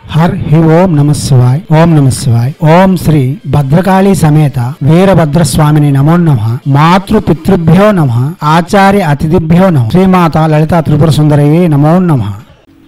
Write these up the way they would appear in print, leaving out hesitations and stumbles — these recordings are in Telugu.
हर ही ओम नमः शिवाय ओम नमः शिवाय ओम श्री भद्रकाली समेत वीरभद्र स्वामिनि नमो नमः मातृ पितृभ्यो नमः आचार्य अतिथिभ्यो नमः श्रीमाता ललिता त्रिपुर सुंदरये नमो नमः।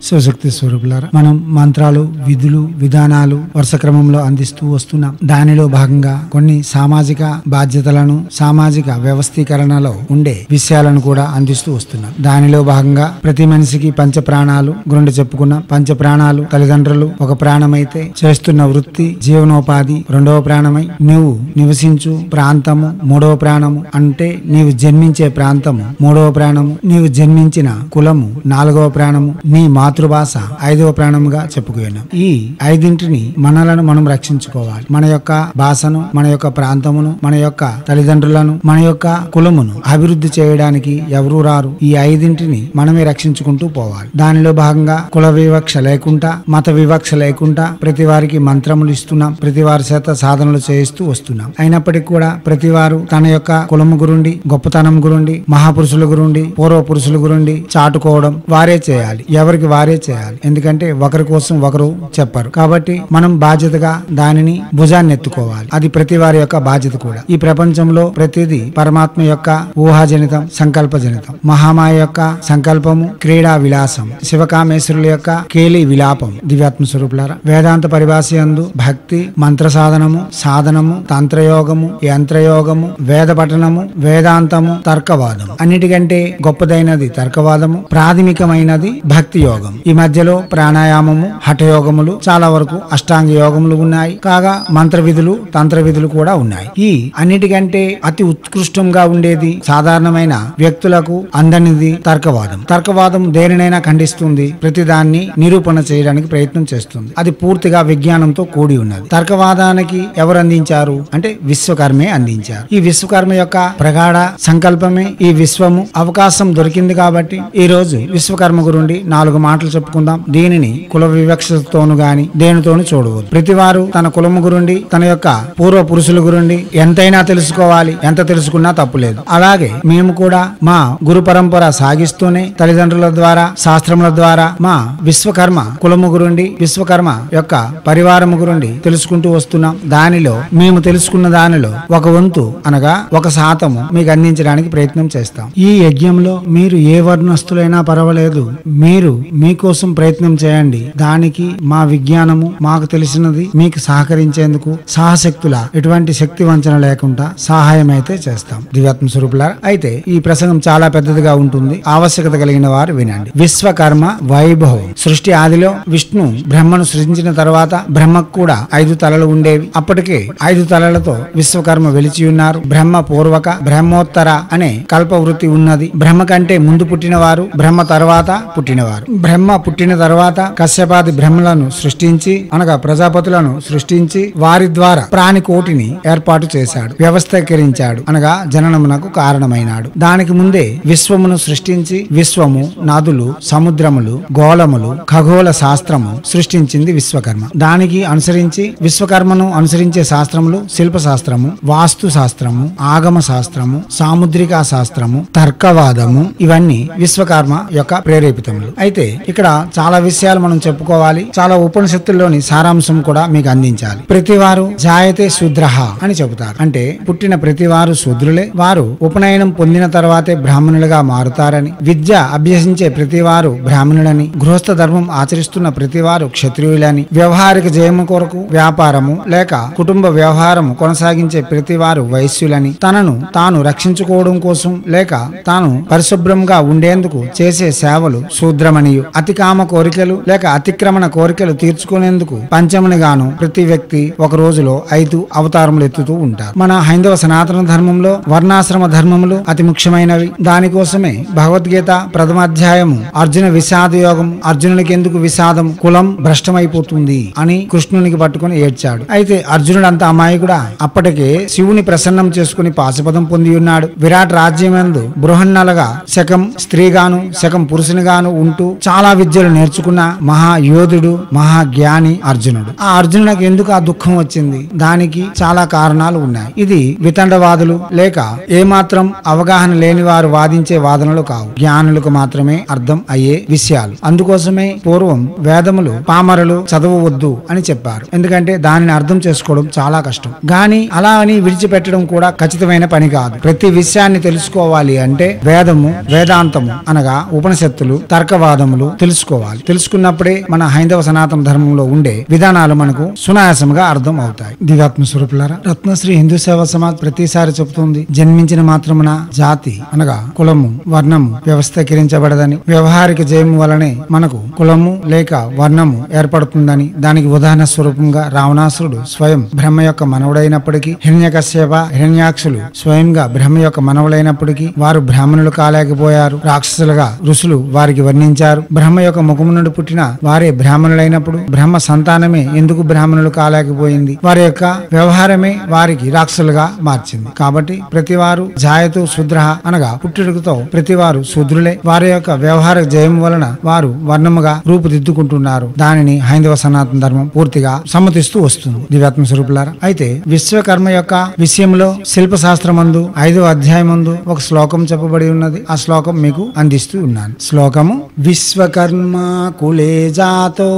శివశక్తి స్వరూపులారా, మనం మంత్రాలు, విధులు, విధానాలు వరుస క్రమంలో అందిస్తూ వస్తున్నాం. దానిలో భాగంగా కొన్ని సామాజిక బాధ్యతలను, సామాజిక వ్యవస్థీకరణలో ఉండే విషయాలను కూడా అందిస్తూ వస్తున్నాం. దానిలో భాగంగా ప్రతి మనిషికి పంచ ప్రాణాలు గురించి చెప్పుకున్నాం. పంచ ప్రాణాలు తల్లిదండ్రులు ఒక ప్రాణమైతే, చేస్తున్న వృత్తి జీవనోపాధి రెండవ ప్రాణమై, నువ్వు నివసించు ప్రాంతము మూడవ ప్రాణము, అంటే నీవు జన్మించే ప్రాంతము మూడవ ప్రాణము, నీవు జన్మించిన కులము నాలుగవ ప్రాణము, నీ మాతృభాష ఐదవ ప్రాణముగా చెప్పుకున్నాం. ఈ ఐదింటిని మనలను మనం రక్షించుకోవాలి. మన యొక్క భాషను, మన యొక్క ప్రాంతమును, మన యొక్క తల్లిదండ్రులను, మన యొక్క కులమును అభివృద్ధి చేయడానికి ఎవరూ రారు. ఈ ఐదింటిని మనమే రక్షించుకుంటూ పోవాలి. దానిలో భాగంగా కుల వివక్ష లేకుండా, మత వివక్ష లేకుండా ప్రతి వారికి మంత్రములు ఇస్తున్నాం. ప్రతి వారి చేత సాధనలు చేయిస్తూ వస్తున్నాం. అయినప్పటికీ కూడా ప్రతి వారు తన యొక్క కులము గురుండి, గొప్పతనం గురుండి, మహాపురుషుల గురుండి, పూర్వ పురుషుల గురుండి చాటుకోవడం వారే చేయాలి. ఎవరికి వారే చేయాలి. ఎందుకంటే ఒకరి కోసం ఒకరు చెప్పరు. కాబట్టి మనం బాధ్యతగా దానిని భుజాన్ని ఎత్తుకోవాలి. అది ప్రతి వారి యొక్క బాధ్యత కూడా. ఈ ప్రపంచంలో ప్రతిదీ పరమాత్మ యొక్క ఊహాజనితం, సంకల్పజనితం. మహామాయ యొక్క సంకల్పము క్రీడా విలాసం, శివకామేశ్వరుల యొక్క కేలి విలాపం. దివ్యాత్మ స్వరూపులారా, వేదాంత పరిభాషయందు భక్తి, మంత్ర సాధనము, సాధనము, తంత్రయోగము, యంత్రయోగము, వేద పఠనము, వేదాంతము, తర్కవాదము. అన్నిటికంటే గొప్పదైనది తర్కవాదము, ప్రాథమికమైనది భక్తి యోగం. ఈ మధ్యలో ప్రాణాయామము, హఠయోగములు, చాలా వరకు అష్టాంగ యోగములు ఉన్నాయి. కాగా మంత్ర విధులు, తంత్ర విధులు కూడా ఉన్నాయి. ఈ అన్నిటికంటే అతి ఉత్కృష్టంగా ఉండేది, సాధారణమైన వ్యక్తులకు అందనిది తర్కవాదం. తర్కవాదం దేనినైనా ఖండిస్తుంది, ప్రతిదాన్ని నిరూపణ చేయడానికి ప్రయత్నం చేస్తుంది. అది పూర్తిగా విజ్ఞానంతో కూడి ఉన్నది. తర్కవాదానికి ఎవరు అందించారు అంటే విశ్వకర్మే అందించారు. ఈ విశ్వకర్మ యొక్క ప్రగాఢ సంకల్పమే ఈ విశ్వము. అవకాశం దొరికింది కాబట్టి ఈ రోజు విశ్వకర్మ గురుండి 4 మాటలు చెప్పుకుందాం. దీనిని కుల వివక్షతోను గాని దేనితోను చూడవద్దు. ప్రతివారు తన కులము గురుండి, తన యొక్క పూర్వ పురుషుల గురుండి ఎంతైనా తెలుసుకోవాలి. ఎంత తెలుసుకున్నా తప్పులేదు. అలాగే మేము కూడా మా గురు పరంపర సాగిస్తూనే తల్లిదండ్రుల ద్వారా, శాస్త్రముల ద్వారా మా విశ్వకర్మ కులము గురుండి, విశ్వకర్మ యొక్క పరివారము గురుండి తెలుసుకుంటూ వస్తున్నాం. దానిలో మేము తెలుసుకున్న దానిలో ఒక వంతు అనగా 1% మీకు అందించడానికి ప్రయత్నం చేస్తాం. ఈ యజ్ఞంలో మీరు ఏ వర్ణస్తులైనా పర్వాలేదు, మీరు మీకోసం ప్రయత్నం చేయండి. దానికి మా విజ్ఞానము, మాకు తెలిసినది మీకు సహకరించేందుకు సాహశక్తుల ఎటువంటి శక్తి వంచన లేకుండా సహాయం అయితే చేస్తాం. దివ్యాత్మ స్వరూపులారా, అయితే ఈ ప్రసంగం చాలా పెద్దదిగా ఉంటుంది. ఆవశ్యకత కలిగిన వారు వినండి. విశ్వకర్మ వైభవం. సృష్టి ఆదిలో విష్ణు బ్రహ్మను సృజించిన తర్వాత బ్రహ్మకు కూడా 5 తలలు ఉండేవి. అప్పటికే 5 తలలతో విశ్వకర్మ వెలిచి ఉన్నారు. బ్రహ్మ పూర్వక, బ్రహ్మోత్తర అనే కల్పవృత్తి ఉన్నది. బ్రహ్మ కంటే ముందు పుట్టినవారు, బ్రహ్మ తర్వాత పుట్టినవారు. బ్రహ్మ పుట్టిన తర్వాత కశ్యపాది బ్రహ్మలను సృష్టించి, అనగా ప్రజాపతులను సృష్టించి వారి ద్వారా ప్రాణికోటిని ఏర్పాటు చేశాడు, వ్యవస్థీకరించాడు, అనగా జననమునకు కారణమైనాడు. దానికి ముందే విశ్వమును సృష్టించి, విశ్వము, నదులు, సముద్రములు, గోళములు, ఖగోళ శాస్త్రము సృష్టించింది విశ్వకర్మ. దానికి అనుసరించి విశ్వకర్మను అనుసరించే శాస్త్రములు శిల్ప శాస్త్రము, వాస్తు శాస్త్రము, ఆగమ శాస్త్రము, సాముద్రికా శాస్త్రము, తర్కవాదము, ఇవన్నీ విశ్వకర్మ యొక్క ప్రేరేపితములు. అయితే ఇక్కడ చాలా విషయాలు మనం చెప్పుకోవాలి. చాలా ఉపనిషత్తుల్లోని సారాంశం కూడా మీకు అందించాలి. ప్రతివారు జాయతే శూద్రః అని చెబుతారు. అంటే పుట్టిన ప్రతివారు శూద్రులే. వారు ఉపనయనం పొందిన తర్వాతే బ్రాహ్మణులుగా మారుతారని, విద్య అభ్యసించే ప్రతివారు బ్రాహ్మణులని, గృహస్థ ధర్మం ఆచరిస్తున్న ప్రతివారు క్షత్రియులని, వ్యవహారిక జయము కొరకు వ్యాపారము లేక కుటుంబ వ్యవహారము కొనసాగించే ప్రతివారు వైశ్యులని, తనను తాను రక్షించుకోవడం కోసం లేక తాను పరిశుభ్రంగా ఉండేందుకు చేసే సేవలు శూద్రమనియు, అతికామ కోరికలు లేక అతిక్రమణ కోరికలు తీర్చుకునేందుకు పంచమునిగాను ప్రతి వ్యక్తి ఒక రోజులో 5 అవతారములు ఎత్తుతూ ఉంటారు. మన హైందవ సనాతన ధర్మంలో వర్ణాశ్రమ ధర్మములు అతి ముఖ్యమైనవి. దానికోసమే భగవద్గీత ప్రథమ అధ్యాయము అర్జున విషాద యోగం, అర్జునునికి ఎందుకు విషాదం, కులం భ్రష్టమైపోతుంది అని కృష్ణునికి పట్టుకుని ఏడ్చాడు. అయితే అర్జునుడు అంత అమాయకుడా? అప్పటికే శివుని ప్రసన్నం చేసుకుని పాశుపదం పొంది ఉన్నాడు. విరాట్ రాజ్యమందు బృహన్నలుగా శకం స్త్రీగాను శకం పురుషునిగాను ఉంటూ చాలా చాలా విద్యలు నేర్చుకున్న మహాయోధుడు, మహాజ్ఞాని అర్జునుడు. ఆ అర్జునుడికి ఎందుకు ఆ దుఃఖం వచ్చింది? దానికి చాలా కారణాలు ఉన్నాయి. ఇది వితండవాదులు లేక ఏమాత్రం అవగాహన లేని వారు వాదించే వాదనలు కావు, జ్ఞానులకు మాత్రమే అర్థం అయ్యే విషయాలు. అందుకోసమే పూర్వం వేదములు పామరులు చదవవద్దు అని చెప్పారు. ఎందుకంటే దానిని అర్థం చేసుకోవడం చాలా కష్టం. గాని అలా అని విడిచిపెట్టడం కూడా ఖచ్చితమైన పని కాదు. ప్రతి విషయాన్ని తెలుసుకోవాలి అంటే వేదము, వేదాంతము అనగా ఉపనిషత్తులు, తర్కవాదములు తెలుసుకోవాలి. తెలుసుకున్నప్పుడే మన హైందవ సనాతన ధర్మంలో ఉండే విధానాలు మనకు సునాయాసంగా అర్థం అవుతాయి. దివ్యాత్మ స్వరూపులారా, రత్నశ్రీ హిందూ సేవా సమాజ్ ప్రతిసారి చెబుతుంది, జన్మించిన మాత్రమున జాతి అనగా కులము, వర్ణము వ్యవస్థీకరించబడదని, వ్యవహారిక జయము వలనే మనకు కులము లేక వర్ణము ఏర్పడుతుందని. దానికి ఉదాహరణ స్వరూపంగా రావణాసురుడు స్వయం బ్రహ్మ యొక్క మనవుడైనప్పటికీ, హిరణ్యకశ్యప, హిరణ్యాక్షులు స్వయంగా బ్రహ్మ యొక్క మనవులైనప్పటికీ వారు బ్రాహ్మణులు కాలేకపోయారు. రాక్షసులుగా ఋషులు వారికి వర్ణించారు. బ్రహ్మ యొక్క ముఖము నుండి పుట్టిన వారే బ్రాహ్మణులైనప్పుడు బ్రహ్మ సంతానమే ఎందుకు బ్రాహ్మణులు కాలేకపోయింది? వారి యొక్క వ్యవహారమే వారికి రాక్షసులుగా మార్చింది. కాబట్టి ప్రతివారు జాయతు శూద్ర అనగా పుట్టుకతో ప్రతివారు శూద్రులే. వారి యొక్క వ్యవహార జయం వలన వారు వర్ణముగా రూపుదిద్దుకుంటున్నారు. దానిని హైందవ సనాతన ధర్మం పూర్తిగా సమ్మతిస్తూ వస్తుంది. దివ్యాత్మ స్వరూపులారా, అయితే విశ్వకర్మ యొక్క విషయంలో శిల్పశాస్త్రమందు 5వ అధ్యాయమందు ఒక శ్లోకం చెప్పబడి ఉన్నది. ఆ శ్లోకం మీకు అందిస్తూ ఉన్నాను. శ్లోకము: విశ్వకర్మ కులే జాతో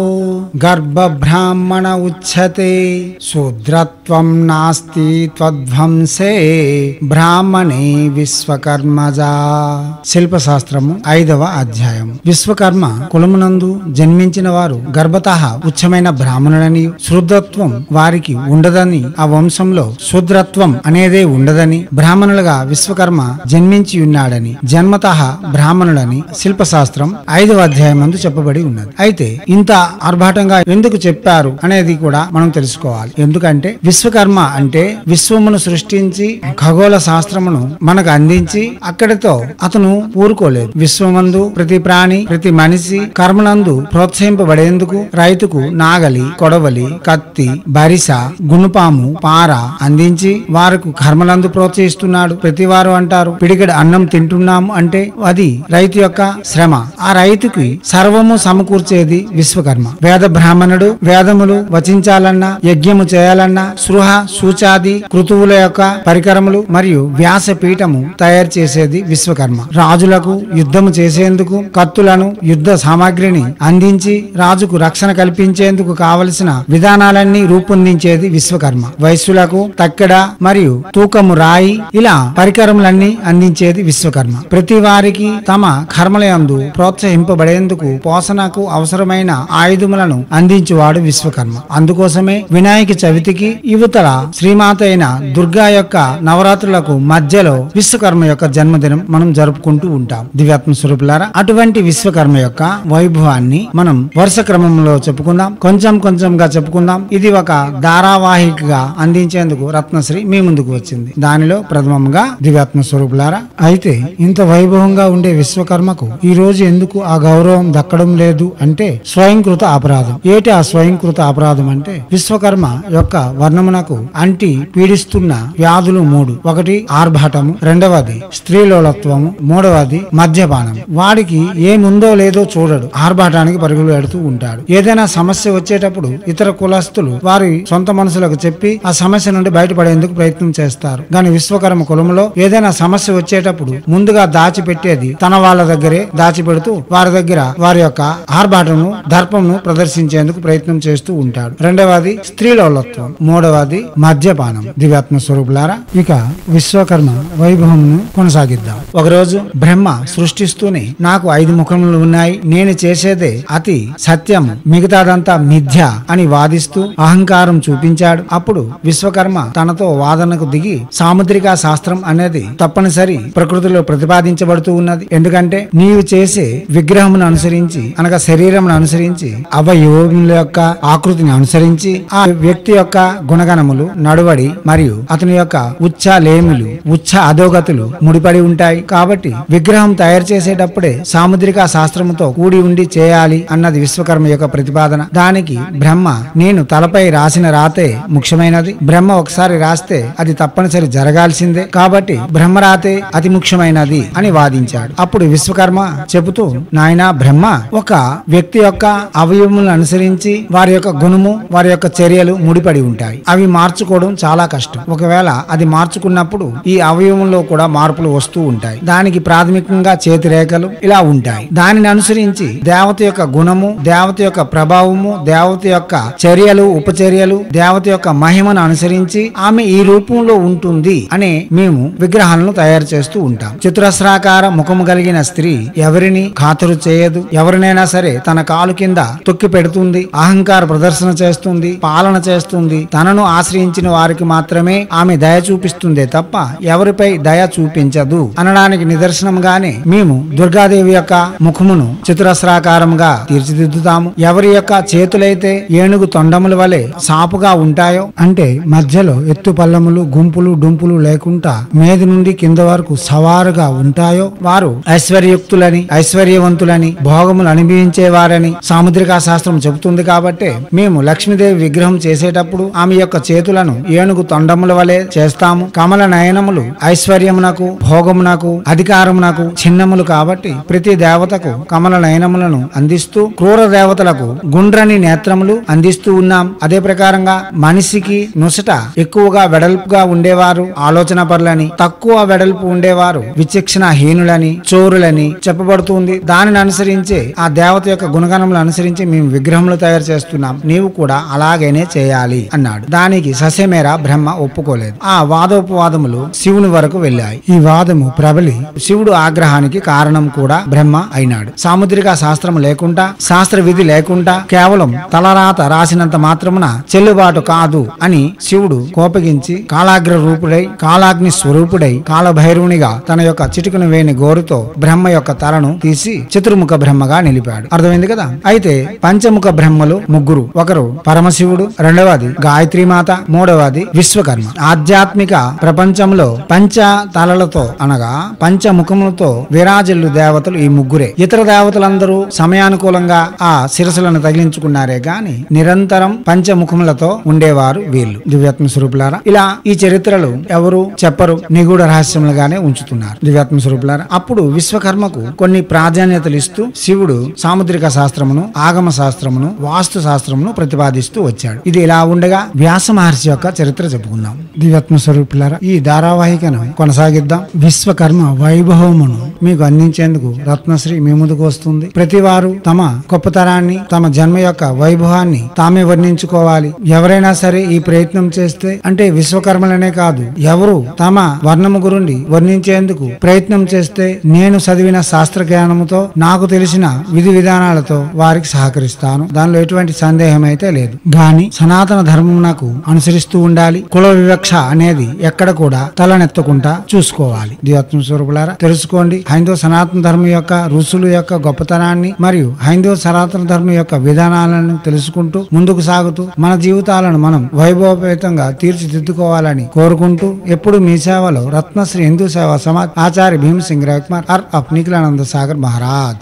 గర్భ బ్రాహ్మణ ఉచ్యతే, శూద్రత్వం నాస్తి త్వధ్వంసే బ్రాహ్మణే విశ్వకర్మజా. శిల్పశాస్త్రము 5వ అధ్యాయం. విశ్వకర్మ కులమునందు జన్మించిన వారు గర్భతః ఉచ్చమైన బ్రాహ్మణులని, శూద్రత్వం వారికి ఉండదని, ఆ వంశంలో శూద్రత్వం అనేదే ఉండదని, బ్రాహ్మణులుగా విశ్వకర్మ జన్మించి ఉన్నాడని, జన్మతః బ్రాహ్మణులని శిల్పశాస్త్రం 5వ అధ్యాయం నందు చెప్పబడి ఉన్నది. అయితే ఇంత ఆర్భాటంగా ఎందుకు చెప్పారు అనేది కూడా మనం తెలుసుకోవాలి. ఎందుకంటే విశ్వకర్మ అంటే విశ్వమును సృష్టించి ఖగోళ శాస్త్రమును మనకు అందించి అక్కడితో అతను ఊరుకోలేదు. విశ్వమందు ప్రతి ప్రాణి, ప్రతి మనిషి కర్మనందు ప్రోత్సహింపబడేందుకు రైతుకు నాగలి, కొడవలి, కత్తి, బరిస, గుణపాము, పార అందించి వారికి కర్మలందు ప్రోత్సహిస్తున్నాడు. ప్రతి వారు అంటారు, పిడికెడు అన్నం తింటున్నాము అంటే అది రైతు యొక్క శ్రమ. ఆ రైతుకి సర్వము సమకూర్చేది విశ్వకర్మ. వేద బ్రాహ్మణుడు వేదములు వచించాలన్నా, యజ్ఞము చేయాలన్నా, సృహ, సూచాది కృతువుల యొక్క పరికరములు మరియు వ్యాసపీఠము తయారు చేసేది విశ్వకర్మ. రాజులకు యుద్ధము చేసేందుకు కత్తులను, యుద్ధ సామాగ్రిని అందించి రాజుకు రక్షణ కల్పించేందుకు కావలసిన విధానాలన్నీ రూపొందించేది విశ్వకర్మ. వైశ్యులకు తక్కెడ మరియు తూకము రాయి ఇలా పరికరములన్నీ అందించేది విశ్వకర్మ. ప్రతి వారికి తమ కర్మలయందు ప్రోత్సహింపబడేందుకు పోషణకు అవసరమైన ఆయుధములను అందించువాడు విశ్వకర్మ. అందుకోసమే వినాయక చవితికి యువతల శ్రీమాత అయిన దుర్గా యొక్క నవరాత్రులకు మధ్యలో విశ్వకర్మ యొక్క జన్మదినం మనం జరుపుకుంటూ ఉంటాం. దివ్యాత్మ స్వరూపులారా, అటువంటి విశ్వకర్మ యొక్క వైభవాన్ని మనం వరుస క్రమంలో చెప్పుకుందాం. కొంచెం కొంచెంగా చెప్పుకుందాం. ఇది ఒక ధారావాహికగా అందించేందుకు రత్నశ్రీ మీ ముందుకు వచ్చింది. దానిలో ప్రథమంగా దివ్యాత్మ స్వరూపులారా, అయితే ఇంత వైభవంగా ఉండే విశ్వకర్మకు ఈ రోజు ఎందుకు ఆ గౌరవం దక్కడం లేదు అంటే స్వయంకృత అపరాధం. ఏటి ఆ స్వయంకృత అపరాధం అంటే విశ్వకర్మ యొక్క వర్ణమునకు అంటి పీడిస్తున్న వ్యాధులు 3. ఒకటి ఆర్భాటము, రెండవది స్త్రీలోలత్వము, మూడవది మద్యపానం. వాడికి ఏముందో లేదో చూడడు, ఆర్భాటానికి పరుగులు పెడుతూ ఉంటాడు. ఏదైనా సమస్య వచ్చేటప్పుడు ఇతర కులస్తులు వారి సొంత మనసులకు చెప్పి ఆ సమస్య నుండి బయటపడేందుకు ప్రయత్నం చేస్తారు. కానీ విశ్వకర్మ కులములో ఏదైనా సమస్య వచ్చేటప్పుడు ముందుగా దాచిపెట్టేది తన వాళ్ళ దగ్గరే దాచిపెడుతూ వారి దగ్గర వారి యొక్క ఆర్భాటమును, దర్పమును ప్రదర్శించేందుకు ప్రయత్నం చేస్తూ ఉంటాడు. రెండవది స్త్రీలోలత్వం, మూడవది మద్యపానం. దివ్యాత్మ స్వరూపులారా, ఇక విశ్వకర్మ వైభవమును కొనసాగిద్దాం. ఒకరోజు బ్రహ్మ సృష్టిస్తూనే నాకు 5 ముఖములు ఉన్నాయి, నేను చేసేదే అతి సత్యం, మిగతాదంతా మిథ్య అని వాదిస్తూ అహంకారం చూపించాడు. అప్పుడు విశ్వకర్మ తనతో వాదనకు దిగి సాముద్రిక శాస్త్రం అనేది తప్పనిసరి ప్రకృతిలో ప్రతిపాదించబడుతూ ఉన్నది. ఎందుకంటే నీవు చేసే విగ్రహమును అనుసరించి అనగా శరీరమును అనుసరించి అవయవముల యొక్క ఆకృతిని అనుసరించి ఆ వ్యక్తి యొక్క గుణగణములు, నడువడి మరియు అతని యొక్క ఉచ్చ లేములు, ఉచ్చ అధోగతులు ముడిపడి ఉంటాయి. కాబట్టి విగ్రహం తయారు చేసేటప్పుడే సాముద్రిక శాస్త్రముతో కూడి ఉండి చేయాలి అన్నది విశ్వకర్మ యొక్క ప్రతిపాదన. దానికి బ్రహ్మ, నేను తలపై రాసిన రాతే ముఖ్యమైనది, బ్రహ్మ ఒకసారి రాస్తే అది తప్పనిసరి జరగాల్సిందే, కాబట్టి బ్రహ్మరాతే అతి ముఖ్యమైనది అని వాదించాడు. అప్పుడు విశ్వకర్మ చెబుతూ, నాయనా బ్రహ్మ ఒక వ్యక్తి యొక్క అవయవములను అనుసరించి వారి యొక్క గుణము వారి యొక్క చర్యలు ముడిపడి ఉంటాయి. అవి మార్చుకోవడం చాలా కష్టం. ఒకవేళ అది మార్చుకున్నప్పుడు ఈ అవయవంలో కూడా మార్పులు వస్తూ ఉంటాయి. దానికి ప్రాథమికంగా చేతి రేఖలు ఇలా ఉంటాయి. దానిని అనుసరించి దేవత యొక్క గుణము, దేవత యొక్క ప్రభావము, దేవత యొక్క చర్యలు ఉపచర్యలు, దేవత యొక్క మహిమను అనుసరించి ఆమె ఈ రూపంలో ఉంటుంది అని మేము విగ్రహాలను తయారు చేస్తూ ఉంటాం. చతురస్రాకార ముఖము కలిగిన స్త్రీ ఎవరిని ఖాతరు చేయదు. ఎవరినైనా సరే తన కాలు కింద తొక్కి పెడుతుంది, అహంకార ప్రదర్శన చేస్తుంది, పాలన చేస్తుంది. తనను ఆశ్రయించిన వారికి మాత్రమే ఆమె దయ చూపిస్తుందే తప్ప ఎవరిపై దయ చూపించదు అనడానికి నిదర్శనంగానే మేము దుర్గాదేవి యొక్క ముఖమును చతురస్రాకారంగా తీర్చిదిద్దుతాము. ఎవరి యొక్క చేతులైతే ఏనుగు తొండముల వలె సాపుగా ఉంటాయో, అంటే మధ్యలో ఎత్తు పల్లములు గుంపులు డుంపులు లేకుండా మేది నుండి కింద వరకు సవారుగా ఉంటాయో వారు ఐశ్వర్యయుక్తులని, ఐశ్వర్యవంతులని, భోగములు అనుభవించేవారని సాముద్రికా శాస్త్రం చెబుతుంది. కాబట్టి మేము లక్ష్మీదేవి విగ్రహం చేసేటప్పుడు ఆమె యొక్క చేతులను ఏనుగు తొండముల వలె చేస్తాము. కమల నయనములు ఐశ్వర్యమునకు, భోగమునకు, అధికారమునకు చిహ్నములు కాబట్టి ప్రతి దేవతకు కమల నయనములను అందిస్తూ, క్రూర దేవతలకు గుండ్రని నేత్రములు అందిస్తూ ఉన్నాం. అదే ప్రకారంగా మనిషికి నుసట ఎక్కువగా వెడల్పుగా ఉండేవారు ఆలోచన పరులని, తక్కువ వెడల్పు ఉండేవారు విచక్షణహీనులని, చోరులని చెప్పబడుతుంది. దానిని అనుసరించే ఆ దేవత యొక్క గుణగణములు అనుసరించి మేము విగ్రహములు తయారు చేస్తున్నాం. నీవు కూడా అలాగేనే చేయాలి అన్నాడు. దానికి ససేమేరా బ్రహ్మ ఒప్పుకోలేదు. ఆ వాదోపవాదములు శివుని వరకు వెళ్ళాయి. ఈ వాదము ప్రబలి శివుడు ఆగ్రహానికి కారణం కూడా బ్రహ్మ అయినాడు. సాముద్రిక శాస్త్రం లేకుండా, శాస్త్ర విధి లేకుండా కేవలం తలరాత రాసినంత మాత్రమున చెల్లుబాటు కాదు అని శివుడు కోపగించి కాలాగ్ర రూపుడై, కాలాగ్ని స్వరూపుడై, కాలభైరవునిగా తన యొక్క చిటికను వేని గోరుతో బ్రహ్మ యొక్క తలను తీసి చతుర్ముఖ బ్రహ్మగా నిలిపాడు. అర్థమైంది కదా. అయితే పంచముఖ బ్రహ్మలు ముగ్గురు. ఒకరు పరమశివుడు, రెండవది గాయత్రీమాత, మూడవది విశ్వకర్మ. ఆధ్యాత్మిక ప్రపంచంలో పంచ తలలతో అనగా పంచముఖములతో విరాజిల్లు దేవతలు ఈ ముగ్గురే. ఇతర దేవతలందరూ సమయానుకూలంగా ఆ శిరసులను తగిలించుకున్నారే గాని నిరంతరం పంచముఖములతో ఉండేవారు వీళ్ళు. దివ్యాత్మ స్వరూపులారా, ఇలా ఈ చరిత్రలు ఎవరు చెప్పరు, నిగూఢ రహస్యములుగానే ఉంచుతున్నారు. దివ్యాత్మ స్వరూపులారా, అప్పుడు విశ్వకర్మకు కొన్ని ప్రాధాన్యతలు ఇస్తూ శివుడు సాముద్రిక శాస్త్రమును, ఆగమ శాస్త్రమును, వాస్తు శాస్త్రమును ప్రతిపాదిస్తూ వచ్చాడు. ఇది ఇలా ఉండగా వ్యాస మహర్షి యొక్క చరిత్ర చెప్పుకుందాం. దివ్యాత్మ స్వరూపులారా, ఈ ధారావాహికను కొనసాగిద్దాం. విశ్వకర్మ వైభవమును మీకు అందించేందుకు రత్నశ్రీ మీ ముందుకు వస్తుంది. ప్రతి వారు తమ గొప్పతనాన్ని, తమ జన్మ యొక్క వైభవాన్ని తామే వర్ణించుకోవాలి. ఎవరైనా సరే ఈ ప్రయత్నం చేస్తే, అంటే విశ్వకర్మలనే కాదు, ఎవరు తమ వర్ణము గురుండి వర్ణించేందుకు ప్రయత్నం చేస్తే నేను చదివిన శాస్త్ర జ్ఞానముతో, నాకు తెలిసిన విధి విధానాలతో వారికి సహకరిస్తాను. దానిలో ఎటువంటి సందేహం అయితే లేదు. గాని సనాతన ధర్మమునకు అనుసరిస్తూ ఉండాలి. కుల వివక్ష అనేది ఎక్కడ కూడా తలనెత్తకుండా చూసుకోవాలి. దివ్యాత్మ స్వరూపులారా, తెలుసుకోండి. హైందవ సనాతన ధర్మం యొక్క రుసులు యొక్క గొప్పతనాన్ని మరియు హైందవ సనాతన ధర్మం యొక్క విధానాలను తెలుసుకుంటూ ముందుకు సాగుతూ మన జీవితాలను మనం వైభవపేతంగా తీర్చిదిద్దుకోవాలని కోరుకుంటూ ఎప్పుడు మీ సేవలో రత్నశ్రీ హిందూ సేవా సమాజ్ ఆచార్య భీమ్ సింగ్ రవికుమార్ అర్ అప్ నిఖిలానంద సాగర్ మహారాజ్.